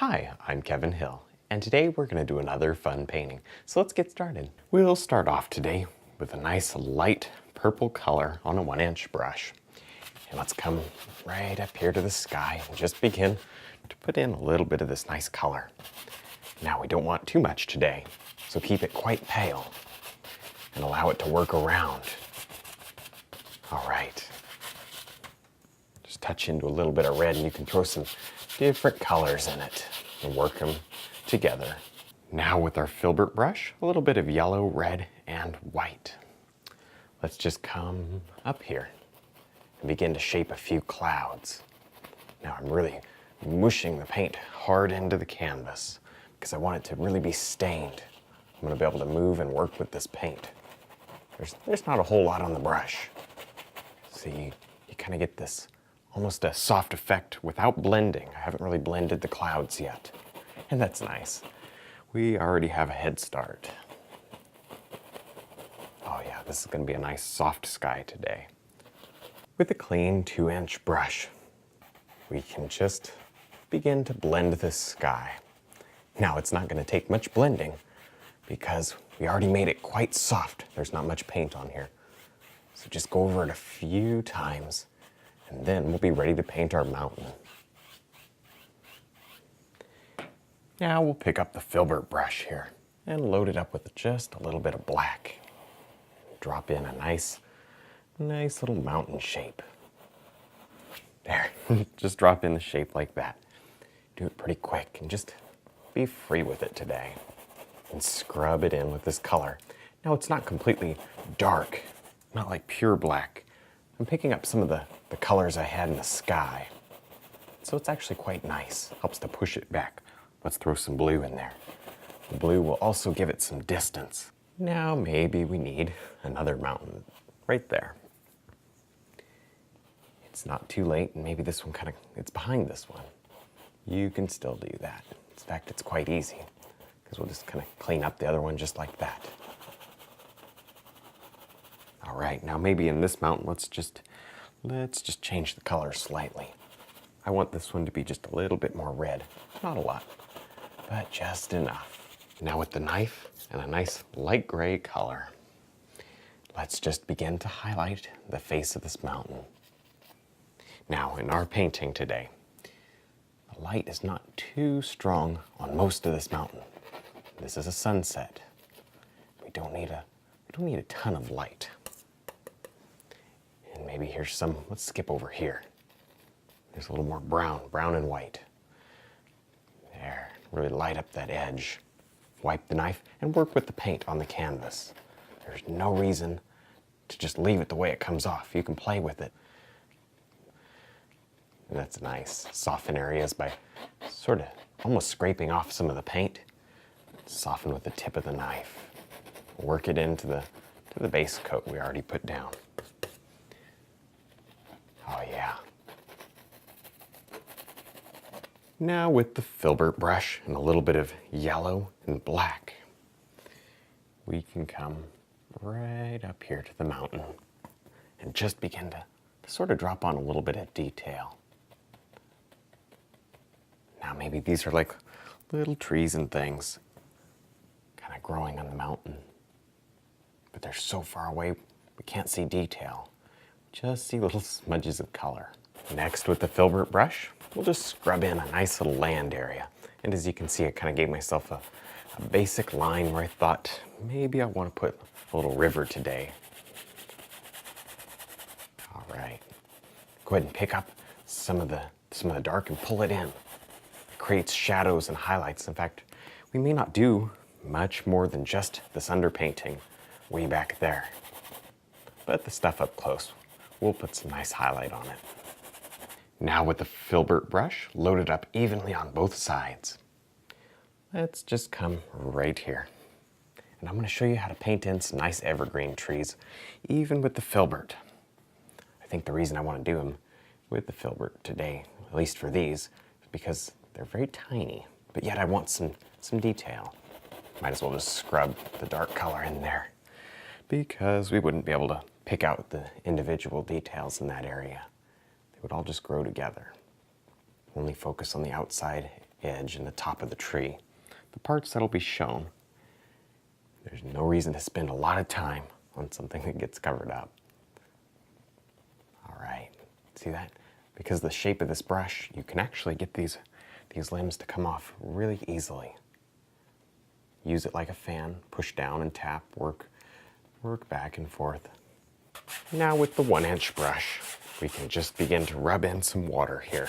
Hi, I'm Kevin Hill, and today we're going to do another fun painting. So let's get started. We'll start off today with a nice light purple color on a 1-inch brush. And let's come right up here to the sky and just begin to put in a little bit of this nice color. Now we don't want too much today, so keep it quite pale and allow it to work around. All right. Just touch into a little bit of red and you can throw some different colors in it and work them together. Now with our filbert brush, a little bit of yellow, red, and white. Let's just come up here and begin to shape a few clouds. Now I'm really mushing the paint hard into the canvas because I want it to really be stained. I'm going to be able to move and work with this paint. There's not a whole lot on the brush. See, you kind of get this almost a soft effect without blending. I haven't really blended the clouds yet, and that's nice. We already have a head start. Oh yeah, this is going to be a nice soft sky today. With a clean 2-inch brush, we can just begin to blend this sky. Now it's not going to take much blending because we already made it quite soft. There's not much paint on here. So just go over it a few times and then we'll be ready to paint our mountain. Now we'll pick up the filbert brush here and load it up with just a little bit of black. Drop in a nice little mountain shape. There, just drop in the shape like that. Do it pretty quick and just be free with it today. And scrub it in with this color. Now it's not completely dark, not like pure black. I'm picking up some of the colors I had in the sky. So it's actually quite nice. Helps to push it back. Let's throw some blue in there. The blue will also give it some distance. Now maybe we need another mountain right there. It's not too late, and maybe this one it's behind this one. You can still do that. In fact, it's quite easy, because we'll just kind of clean up the other one just like that. All right, now maybe in this mountain, let's just change the color slightly. I want this one to be just a little bit more red. Not a lot, but just enough. Now with the knife and a nice light gray color, let's just begin to highlight the face of this mountain. Now in our painting today, the light is not too strong on most of this mountain. This is a sunset. We don't need a ton of light. And maybe here's some, let's skip over here. There's a little more brown and white. There, really light up that edge. Wipe the knife and work with the paint on the canvas. There's no reason to just leave it the way it comes off. You can play with it. And that's nice. Soften areas by sort of almost scraping off some of the paint. Soften with the tip of the knife. Work it into the base coat we already put down. Oh yeah. Now with the filbert brush and a little bit of yellow and black, we can come right up here to the mountain and just begin to sort of drop on a little bit of detail. Now maybe these are like little trees and things kind of growing on the mountain, but they're so far away we can't see detail. Just see little smudges of color. Next with the filbert brush, we'll just scrub in a nice little land area. And as you can see, I kind of gave myself a basic line where I thought maybe I want to put a little river today. All right, go ahead and pick up some of the dark and pull it in. It creates shadows and highlights. In fact, we may not do much more than just this underpainting way back there. But the stuff up close, we'll put some nice highlight on it. Now with the filbert brush, load it up evenly on both sides. Let's just come right here. And I'm going to show you how to paint in some nice evergreen trees, even with the filbert. I think the reason I want to do them with the filbert today, at least for these, is because they're very tiny, but yet I want some detail. Might as well just scrub the dark color in there, because we wouldn't be able to pick out the individual details in that area. They would all just grow together. Only focus on the outside edge and the top of the tree, the parts that'll be shown. There's no reason to spend a lot of time on something that gets covered up. All right, see that? Because of the shape of this brush, you can actually get these limbs to come off really easily. Use it like a fan, push down and tap, work back and forth. Now with the 1-inch brush, we can just begin to rub in some water here.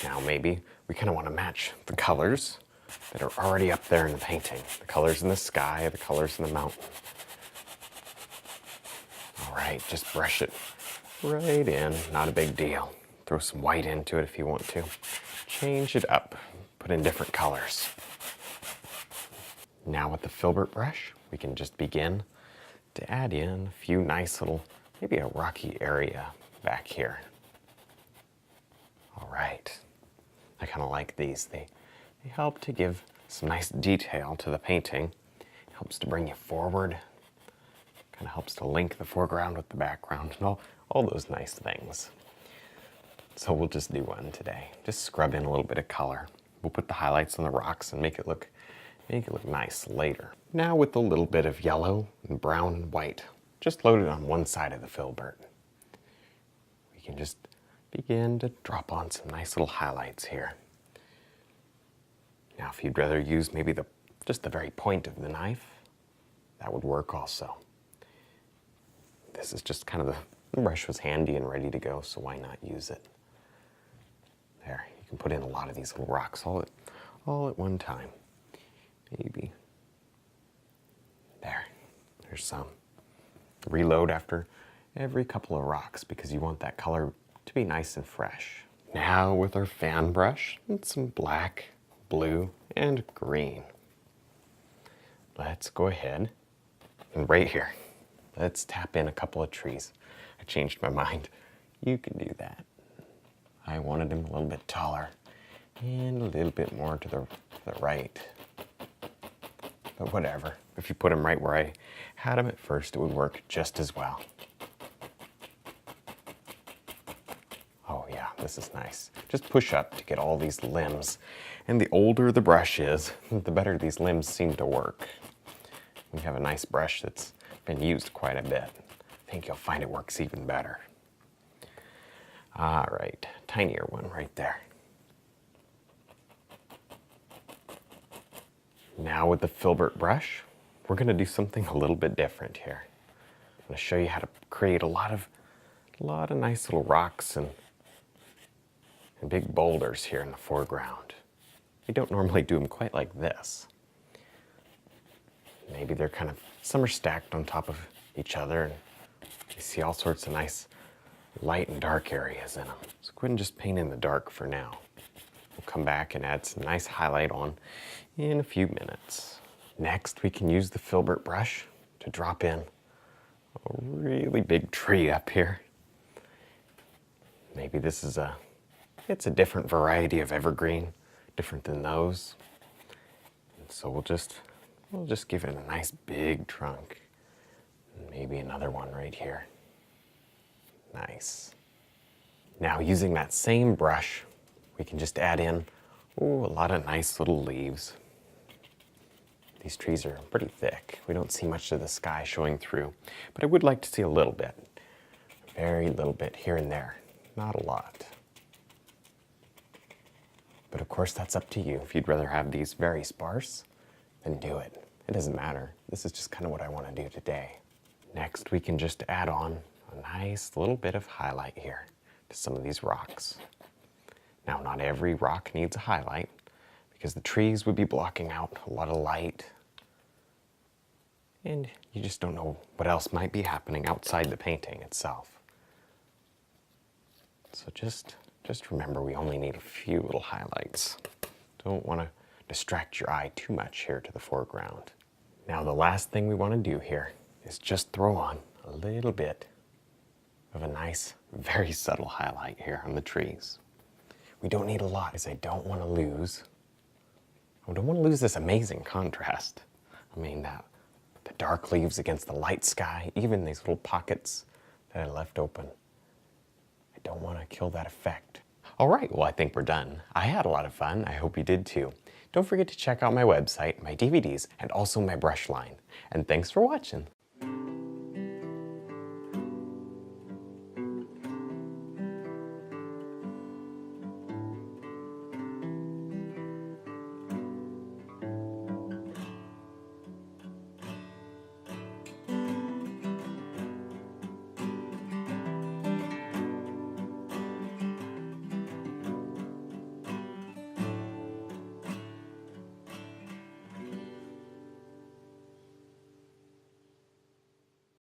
Now maybe we kind of want to match the colors that are already up there in the painting. The colors in the sky, the colors in the mountain. All right, just brush it right in, not a big deal. Throw some white into it if you want to. Change it up, put in different colors. Now with the filbert brush, we can just begin to add in a few nice little, maybe a rocky area back here. All right, I kind of like these. They help to give some nice detail to the painting. Helps to bring you forward. Kind of helps to link the foreground with the background and all those nice things. So we'll just do one today. Just scrub in a little bit of color. We'll put the highlights on the rocks and make it look nice later. Now with a little bit of yellow and brown and white, just load it on one side of the filbert. We can just begin to drop on some nice little highlights here. Now if you'd rather use maybe just the very point of the knife, that would work also. This is just kind of the brush was handy and ready to go, so why not use it? There, you can put in a lot of these little rocks all at one time. Maybe. There's some. Reload after every couple of rocks because you want that color to be nice and fresh. Now with our fan brush and some black, blue, and green. Let's go ahead and right here, let's tap in a couple of trees. I changed my mind. You can do that. I wanted them a little bit taller and a little bit more to the right. But whatever, if you put them right where I had them at first, it would work just as well. Oh yeah, this is nice. Just push up to get all these limbs. And the older the brush is, the better these limbs seem to work. When you have a nice brush that's been used quite a bit, I think you'll find it works even better. All right, tinier one right there. Now with the filbert brush, we're going to do something a little bit different here. I'm going to show you how to create a lot of nice little rocks and big boulders here in the foreground. We don't normally do them quite like this. Maybe they're some are stacked on top of each other, and you see all sorts of nice light and dark areas in them. So go ahead and just paint in the dark for now. We'll come back and add some nice highlight on in a few minutes. Next, we can use the filbert brush to drop in a really big tree up here. Maybe this is it's a different variety of evergreen, different than those. And so we'll just give it a nice big trunk. Maybe another one right here. Nice. Now using that same brush, we can just add in a lot of nice little leaves. These trees are pretty thick. We don't see much of the sky showing through, but I would like to see a little bit. A very little bit here and there, not a lot. But of course that's up to you. If you'd rather have these very sparse, then do it. It doesn't matter. This is just kind of what I want to do today. Next, we can just add on a nice little bit of highlight here to some of these rocks. Now, not every rock needs a highlight because the trees would be blocking out a lot of light. And you just don't know what else might be happening outside the painting itself. So just remember, we only need a few little highlights. Don't want to distract your eye too much here to the foreground. Now, the last thing we want to do here is just throw on a little bit of a nice, very subtle highlight here on the trees. We don't need a lot, because I don't want to lose this amazing contrast. I mean, the dark leaves against the light sky, even these little pockets that I left open. I don't want to kill that effect. All right, well, I think we're done. I had a lot of fun. I hope you did too. Don't forget to check out my website, my DVDs, and also my brush line. And thanks for watching.